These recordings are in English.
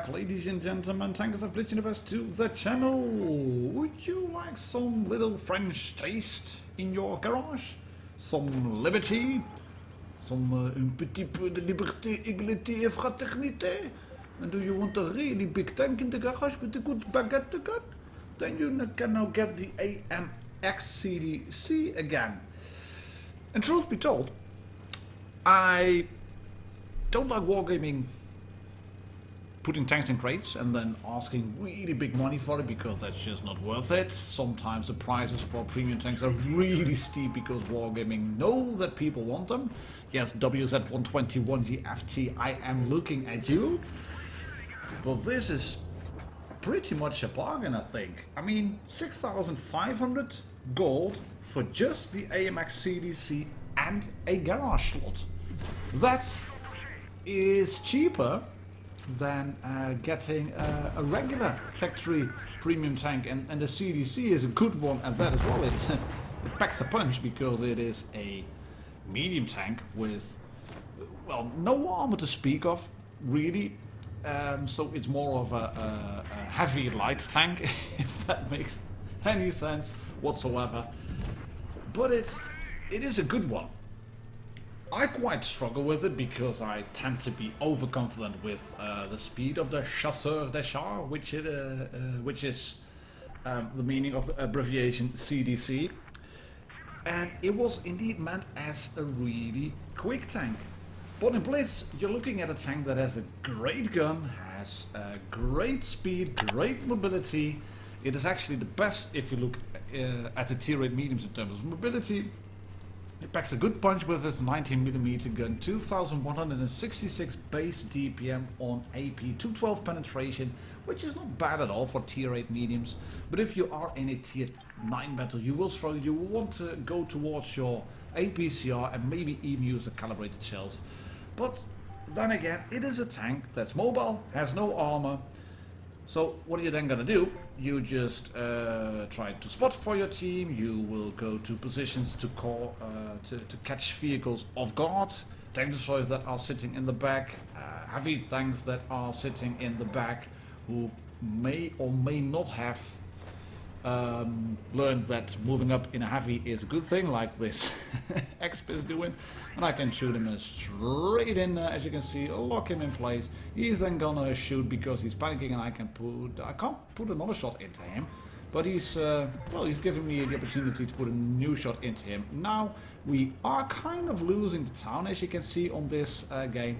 back, ladies and gentlemen, tankers of Blitz Universe to the channel. Would you like some little French taste in your garage? Some liberty? Un petit peu de liberté, égalité et fraternité? And do you want a really big tank in the garage with a good baguette gun? Then you can now get the AMX CDC again. And truth be told, I don't like wargaming putting tanks in crates and then asking really big money for it, because that's just not worth it. Sometimes the prices for premium tanks are really steep because wargaming know that people want them. Yes, WZ121GFT, I am looking at you. But this is pretty much a bargain, I think. I mean, 6,500 gold for just the AMX CDC and a garage slot. That is cheaper than getting a regular Tech 3 premium tank, and the CDC is a good one at that as well. It packs a punch because it is a medium tank with, well, no armor to speak of, really. So it's more of a heavy light tank, if that makes any sense whatsoever. But it is a good one. I quite struggle with it because I tend to be overconfident with the speed of the chasseur des chars, which is the meaning of the abbreviation CDC. And it was indeed meant as a really quick tank. But in Blitz, you're looking at a tank that has a great gun, has great speed, great mobility. It is actually the best if you look at the tier 8 mediums in terms of mobility. It packs a good punch with its 19mm gun, 2166 base DPM on AP, 212 penetration, which is not bad at all for tier 8 mediums. But if you are in a tier 9 battle, you will struggle. You will want to go towards your APCR and maybe even use the calibrated shells. But then again, it is a tank that's mobile, has no armor. So what are you then gonna do? You just try to spot for your team. You will go to positions to call to catch vehicles off guard, tank destroyers that are sitting in the back, heavy tanks that are sitting in the back, who may or may not have learned that moving up in a heavy is a good thing, like this XP is doing. And I can shoot him straight in, as you can see, lock him in place. He's then gonna shoot because he's panicking, and I can't put another shot into him. But he's well, he's giving me the opportunity to put a new shot into him. Now we are kind of losing the town, as you can see on this game.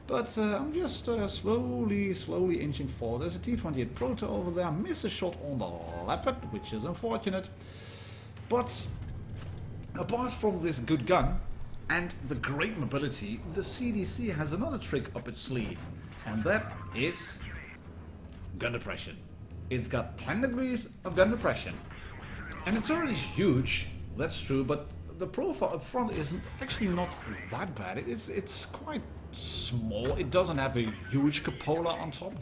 But I'm just slowly inching forward. There's a T-28 Proto over there. I missed a shot on the Leopard, which is unfortunate. But apart from this good gun and the great mobility, the CDC has another trick up its sleeve. And that is gun depression. It's got 10 degrees of gun depression. And it's already huge, that's true, but the profile up front is actually not that bad. It's quite small. It doesn't have a huge cupola on top.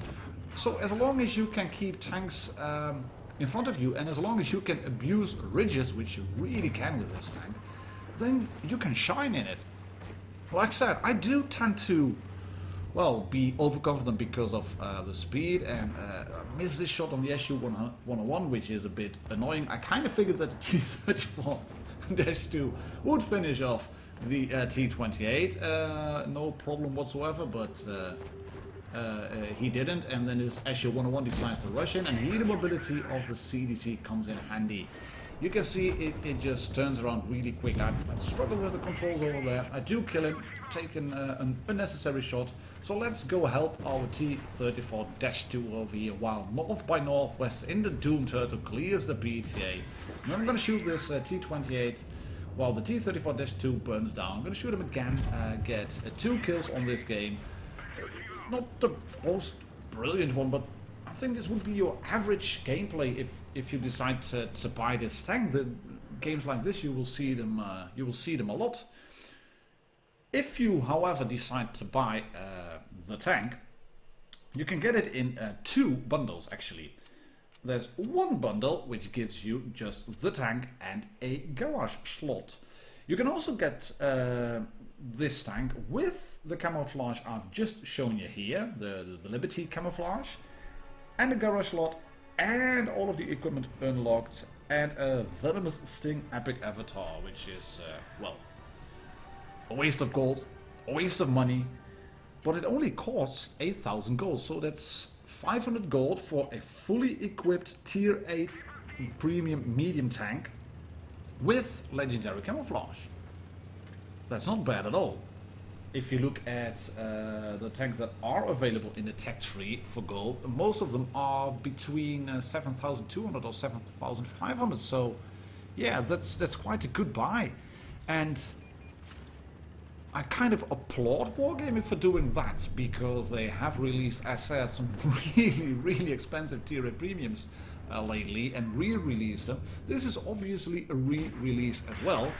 So as long as you can keep tanks in front of you, and as long as you can abuse ridges, which you really can with this tank, then you can shine in it. Like I said, I do tend to, well, be overconfident because of the speed, and miss this shot on the SU-101, which is a bit annoying. I kind of figured that the T-34-2 would finish off the T-28, no problem whatsoever, but he didn't, and then his SU-101 decides to rush in, and here the mobility of the CDC comes in handy. You can see it just turns around really quick. I struggle with the controls over there. I do kill him, taking an unnecessary shot. So let's go help our T-34-2 over here, while North by Northwest in the Doom Turtle clears the PTA. And I'm going to shoot this T-28 while the T-34-2 burns down. I'm going to shoot him again, get 2 kills on this game. Not the most brilliant one, but I think this would be your average gameplay if you decide to buy this tank. The games like this, you will see them a lot. If you, however, decide to buy the tank, you can get it in 2 bundles actually. There's one bundle which gives you just the tank and a garage slot. You can also get this tank with the camouflage I've just shown you here, the Liberty camouflage, and the garage lot, and all of the equipment unlocked, and a Venomous Sting epic avatar, which is, well, a waste of gold, a waste of money, but it only costs 8,000 gold, so that's 500 gold for a fully equipped tier 8 premium medium tank with legendary camouflage. That's not bad at all. If you look at the tanks that are available in the tech tree for gold, most of them are between 7,200 or 7,500. So, yeah, that's quite a good buy. And I kind of applaud Wargaming for doing that, because they have released, as said, some really expensive tier 8 premiums lately, and re-released them. This is obviously a re-release as well,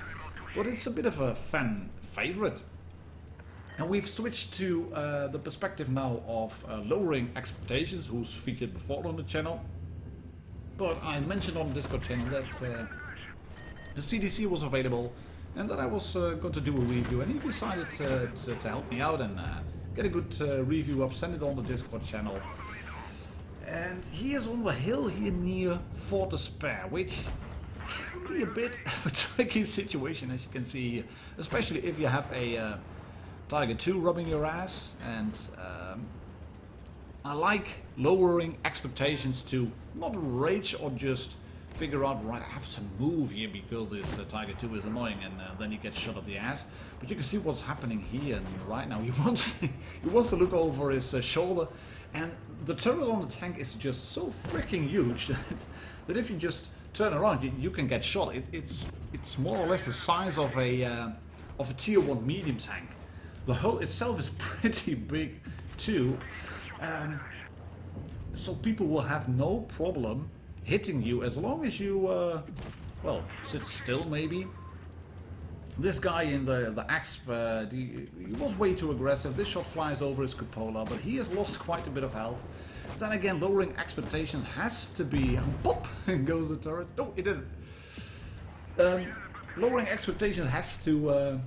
but it's a bit of a fan favorite. And we've switched to the perspective now of lowering expectations, who's featured before on the channel. But I mentioned on the Discord channel that the CDC was available, and that I was going to do a review, and he decided to help me out and get a good review up, send it on the Discord channel. And he is on the hill here near Fort Despair, which can be a bit of a tricky situation, as you can see here, especially if you have a Tiger 2 rubbing your ass. And I like lowering expectations to not rage or just figure out, right, I have to move here because this Tiger 2 is annoying, and then he gets shot at the ass. But you can see what's happening here, and right now he wants to look over his shoulder, and the turret on the tank is just so freaking huge that if you just turn around, you can get shot. It's more or less the size of a tier 1 medium tank. The hull itself is pretty big too, so people will have no problem hitting you as long as you, well, sit still maybe. This guy in the Exp, he was way too aggressive. This shot flies over his cupola, but he has lost quite a bit of health. Then again, lowering expectations has to be... Pop! Goes the turret. No, it didn't. Lowering expectations has to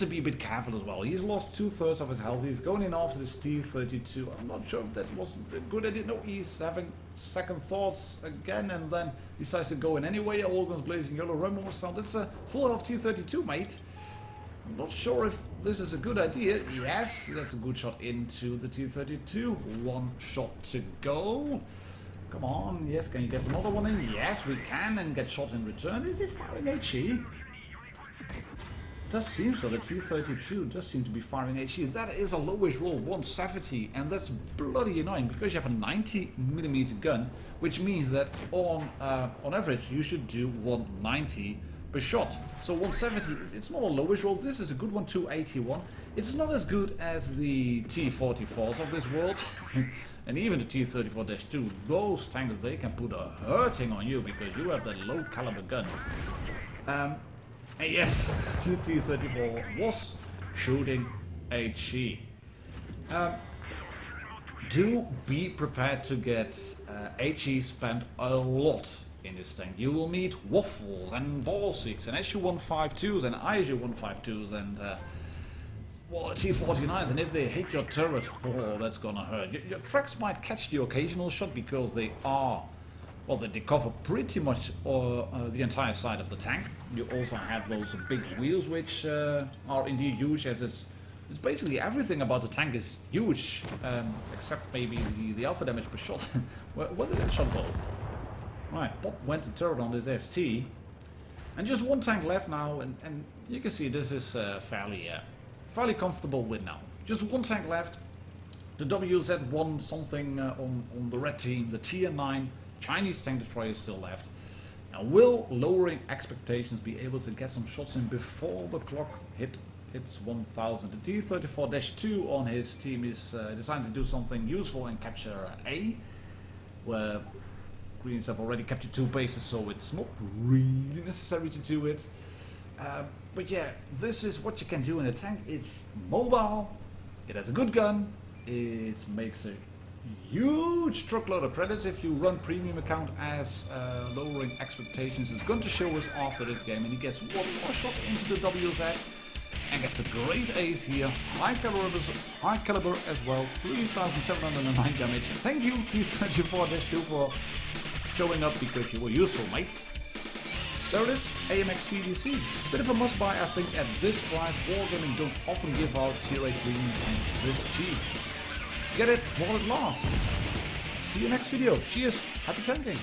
be a bit careful as well. He's lost 2/3 of his health. He's going in after this T-32. I'm not sure if that was a good idea. No, he's having second thoughts again, and then decides to go in anyway. All guns blazing, yellow rumble sound. That's a full health T-32, mate. I'm not sure if this is a good idea. Yes, that's a good shot into the T-32. One shot to go. Come on, yes, can you get another one in? Yes, we can, and get shot in return. Is he firing HE? Does seem so. The T-32 does seem to be firing HE. That is a lowish roll, 170, and that's bloody annoying because you have a 90mm gun, which means that on average you should do 190 per shot. So 170, it's not a lowish roll. This is a good one, 281. It's not as good as the T-44s of this world, and even the T-34-2. Those tanks, they can put a hurting on you because you have that low caliber gun. And yes, the T-34 was shooting HE. Do be prepared to get HE spent a lot in this tank. You will meet Waffles and Balsics and SU-152s and ISU-152s and well, T-49s, and if they hit your turret, oh, that's gonna hurt. Your trucks might catch the occasional shot because they are... Well, they cover pretty much the entire side of the tank. You also have those big wheels, which are indeed huge, as it's basically everything about the tank is huge, except maybe the alpha damage per shot. Where did that shot go? Right, Pop went to turret on this ST. And just one tank left now, and you can see this is fairly comfortable with now. Just one tank left. The WZ-1 something on the red team, the Tier 9. Chinese tank destroyer is still left. Now, will lowering expectations be able to get some shots in before the clock hits 1000? The T-34-2 on his team is deciding to do something useful and capture A, where Greens have already captured 2 bases, so it's not really necessary to do it. But yeah, this is what you can do in a tank. It's mobile, it has a good gun, it makes a huge truckload of credits if you run premium account, as lowering expectations is going to show us after this game, and he gets one more shot into the WZ. and gets a great ace here. High caliber as well. 3,709 damage. Thank you T34-2 for showing up because you were useful, mate. There it is, AMX CDC. Bit of a must buy, I think, at this price. Wargaming don't often give out tier 8 green and this cheap. Get it while it lasts. See you next video. Cheers, happy tanking.